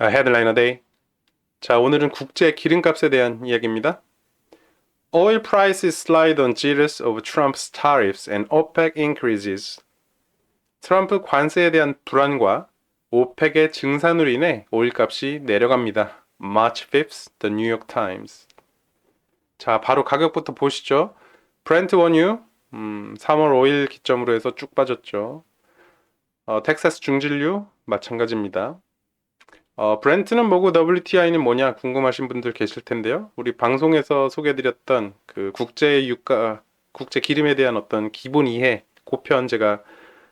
Headliner Day. 자, 오늘은 국제 기름값에 대한 이야기입니다. Oil prices slide on jitters of Trump's tariffs and OPEC increases. 트럼프 관세에 대한 불안과 오펙의 증산으로 인해 오일값이 내려갑니다. March 5th, The New York Times. 자, 바로 가격부터 보시죠. 브렌트 원유 3월 5일 기점으로 해서 쭉 빠졌죠. 텍사스 중진류 마찬가지입니다. 브렌트는 뭐고 WTI는 뭐냐 궁금하신 분들 계실 텐데요. 우리 방송에서 소개해드렸던 그 국제 유가, 국제 기름에 대한 어떤 기본 이해, 고편 제가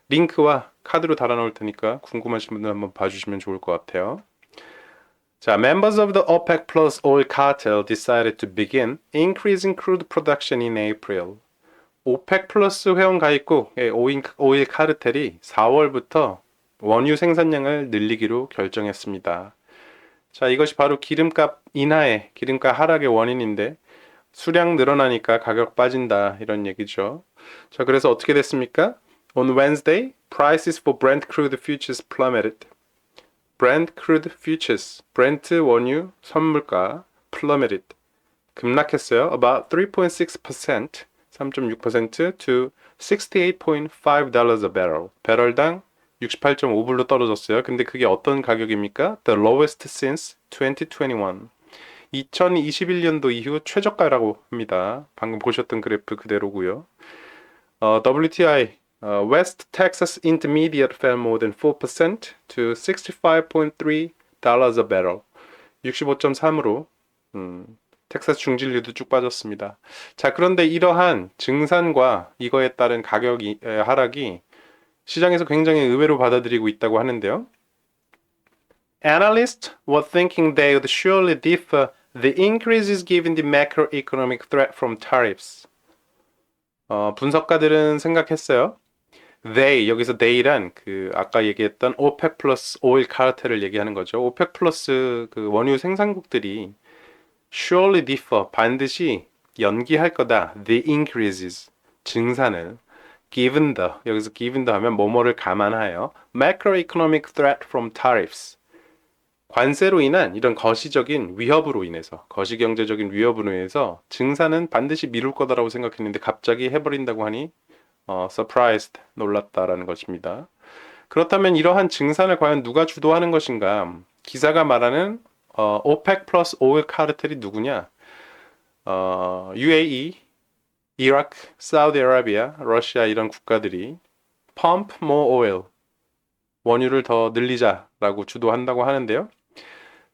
링크와 카드로 달아놓을 테니까 궁금하신 분들 한번 봐주시면 좋을 것 같아요. 자, members of the OPEC Plus oil cartel decided to begin increasing crude production in April. 오펙 플러스 회원 가입국의 오일 카르텔이 4월부터 원유 생산량을 늘리기로 결정했습니다. 자, 이것이 바로 기름값 인하의, 기름값 하락의 원인인데 수량 늘어나니까 가격 빠진다 이런 얘기죠. 자, 그래서 어떻게 됐습니까? On Wednesday, prices for Brent crude futures plummeted. Brent crude futures, 브렌트 원유 선물가 plummeted. 급락했어요. About 3.6%, 3.6% to $68.5 a barrel. 배럴당 68.5불로 떨어졌어요. 근데 그게 어떤 가격입니까? The lowest since 2021. 2021년도 이후 최저가라고 합니다. 방금 보셨던 그래프 그대로고요. WTI West Texas Intermediate fell more than 4% to $65.3 a barrel. 65.3으로 텍사스 중진류도 쭉 빠졌습니다. 자, 그런데 이러한 증산과 이거에 따른 가격 하락이 시장에서 굉장히 의외로 받아들이고 있다고 하는데요. Analysts were thinking they would surely defer the increases given the macroeconomic threat from tariffs. 분석가들은 생각했어요. They, 여기서 they란 그 아까 얘기했던 OPEC 플러스 오일 카르텔을 얘기하는 거죠. OPEC 플러스 그 원유 생산국들이 surely differ, 반드시 연기할 거다. The increases, 증산을 given the, 여기서 given the 하면 뭐뭐를 감안하여 macroeconomic threat from tariffs, 관세로 인한 이런 거시적인 위협으로 인해서, 거시경제적인 위협으로 인해서 증산은 반드시 미룰 거다라고 생각했는데 갑자기 해버린다고 하니 surprised, 놀랐다라는 것입니다. 그렇다면 이러한 증산을 과연 누가 주도하는 것인가? 기사가 말하는 OPEC 플러스 오일 카르텔이 누구냐? UAE, 이라크, 사우디아라비아, 러시아 이런 국가들이 pump more oil, 원유를 더 늘리자라고 주도한다고 하는데요.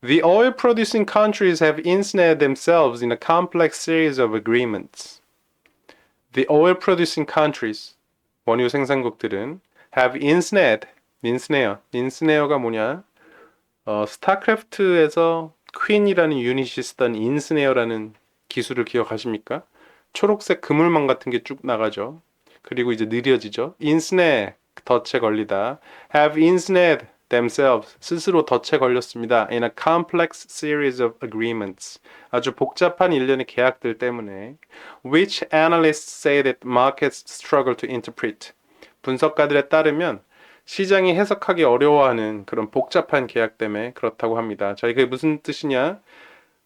The oil producing countries have ensnared themselves in a complex series of agreements. The oil producing countries, 원유 생산국들은 have ensnare가 뭐냐? 스타크래프트에서 퀸이라는 유닛이 쓰던 인스네어라는 기술을 기억하십니까? 초록색 그물망 같은 게 쭉 나가죠. 그리고 이제 느려지죠. ensnare, 덫에 걸리다. have ensnared themselves, 스스로 덫에 걸렸습니다. in a complex series of agreements. 아주 복잡한 일련의 계약들 때문에 which analysts say that markets struggle to interpret. 분석가들에 따르면 시장이 해석하기 어려워하는 그런 복잡한 계약 때문에 그렇다고 합니다. 자, 이게 무슨 뜻이냐?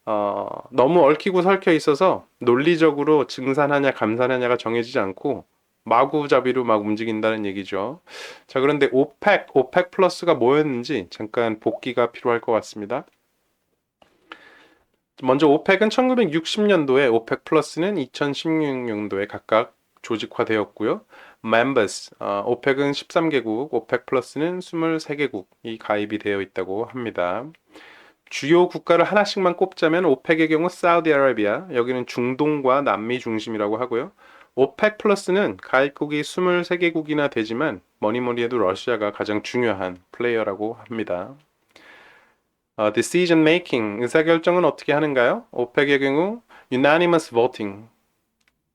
너무 얽히고 설켜 있어서 논리적으로 증산하냐 감산하냐가 정해지지 않고 마구잡이로 막 움직인다는 얘기죠. 자, 그런데 오펙 플러스가 뭐였는지 잠깐 복기가 필요할 것 같습니다. 먼저 오펙은 1960년도에 오펙 플러스는 2016년도에 각각 조직화되었고요. members, 오펙은 13개국, 오펙 플러스는 23개국이 가입이 되어 있다고 합니다. 주요 국가를 하나씩만 꼽자면 오펙의 경우 사우디아라비아, 여기는 중동과 남미 중심이라고 하고요. 오펙 플러스는 가입국이 23개국이나 되지만 뭐니뭐니 해도 러시아가 가장 중요한 플레이어라고 합니다. decision making, 의사결정은 어떻게 하는가요? 오펙의 경우 unanimous voting,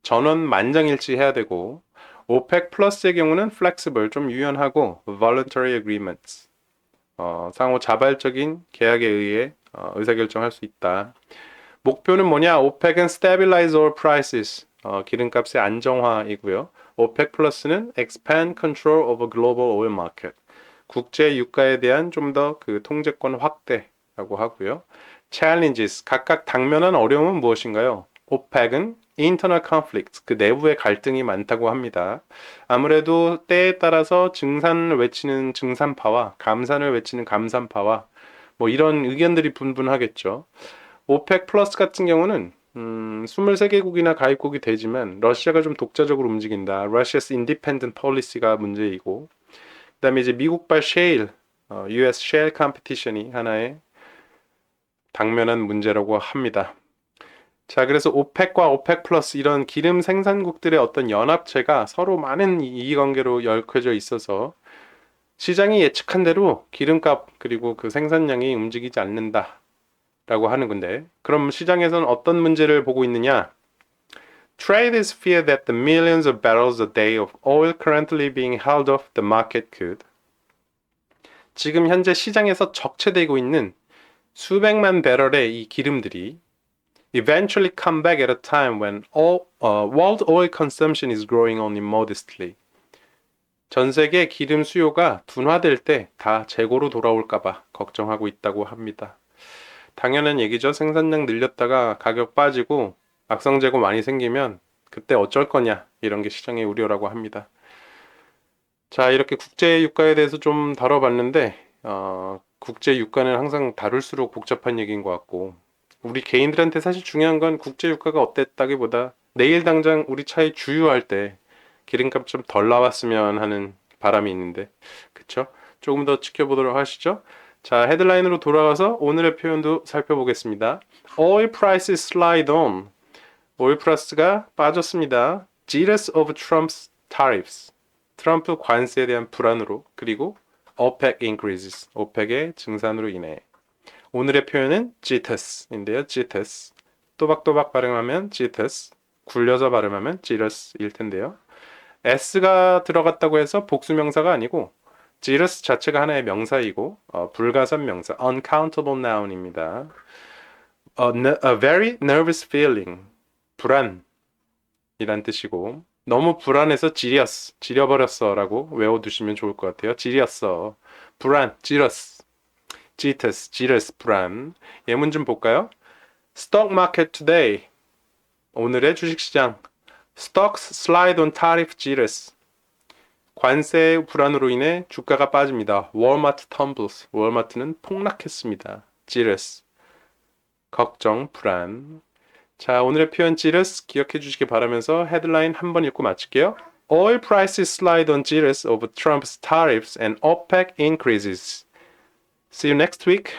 전원 만장일치 해야 되고, 오펙 플러스의 경우는 flexible, 좀 유연하고 voluntary agreements, 상호 자발적인 계약에 의해 의사결정할 수 있다. 목표는 뭐냐? 오펙은 stabilize all prices, 기름값의 안정화이고요. 오펙 플러스는 expand control of a global oil market, 국제 유가에 대한 좀 더 그 통제권 확대, 라고 하고요. challenges, 각각 당면한 어려움은 무엇인가요? OPEC은 internal conflict, 그 내부의 갈등이 많다고 합니다. 아무래도 때에 따라서 증산을 외치는 증산파와 감산을 외치는 감산파와 뭐 이런 의견들이 분분하겠죠. 오펙 플러스 같은 경우는 23개국이나 가입국이 되지만 러시아가 좀 독자적으로 움직인다. Russia's independent policy가 문제이고 그다음에 이제 미국발 셰일, US 셰일 컴피티션이 하나의 당면한 문제라고 합니다. 자, 그래서 오펙과 오펙 플러스 이런 기름 생산국들의 어떤 연합체가 서로 많은 이해관계로 얽혀져 있어서 시장이 예측한 대로 기름값 그리고 그 생산량이 움직이지 않는다라고 하는 건데 그럼 시장에서는 어떤 문제를 보고 있느냐? Traders fear that the millions of barrels a day of oil currently being held off the market could 지금 현재 시장에서 적체되고 있는 수백만 배럴의 이 기름들이 eventually come back at a time when world oil consumption is growing only modestly. 전 세계 기름 수요가 둔화될 때 다 재고로 돌아올까봐 걱정하고 있다고 합니다. 당연한 얘기죠. 생산량 늘렸다가 가격 빠지고 악성 재고 많이 생기면 그때 어쩔 거냐 이런 게 시장의 우려라고 합니다. 자, 이렇게 국제 유가에 대해서 좀 다뤄봤는데 국제 유가는 항상 다룰수록 복잡한 얘기인 것 같고 우리 개인들한테 사실 중요한 건 국제 유가가 어땠다기보다 내일 당장 우리 차에 주유할 때 기름값 좀 덜 나왔으면 하는 바람이 있는데 그쵸? 조금 더 지켜보도록 하시죠. 자, 헤드라인으로 돌아가서 오늘의 표현도 살펴보겠습니다. Oil prices slide on. 오일 프라이스가 빠졌습니다. Jealous of Trump's tariffs. 트럼프 관세에 대한 불안으로 그리고 OPEC increases. OPEC의 증산으로 인해. 오늘의 표현은 JITS인데요. JITS. 또박또박 발음하면 JITS. 굴려서 발음하면 JITS일 텐데요. S가 들어갔다고 해서 복수명사가 아니고 JITS 자체가 하나의 명사이고 불가산 명사 uncountable noun입니다. A very nervous feeling. 불안이란 뜻이고 너무 불안해서 지려버렸어 라고 외워두시면 좋을 것 같아요. 지렸어. 불안, 지러스, 불안. 예문 좀 볼까요? Stock market today. 오늘의 주식시장. Stocks slide on tariff jitters. 관세 불안으로 인해 주가가 빠집니다. Walmart tumbles. 월마트는 폭락했습니다. jitters. 걱정, 불안. 자, 오늘의 표현 jitters 기억해 주시기 바라면서 헤드라인 한번 읽고 마칠게요. Oil prices slide on jitters over Trump's tariffs and OPEC increases. See you next week.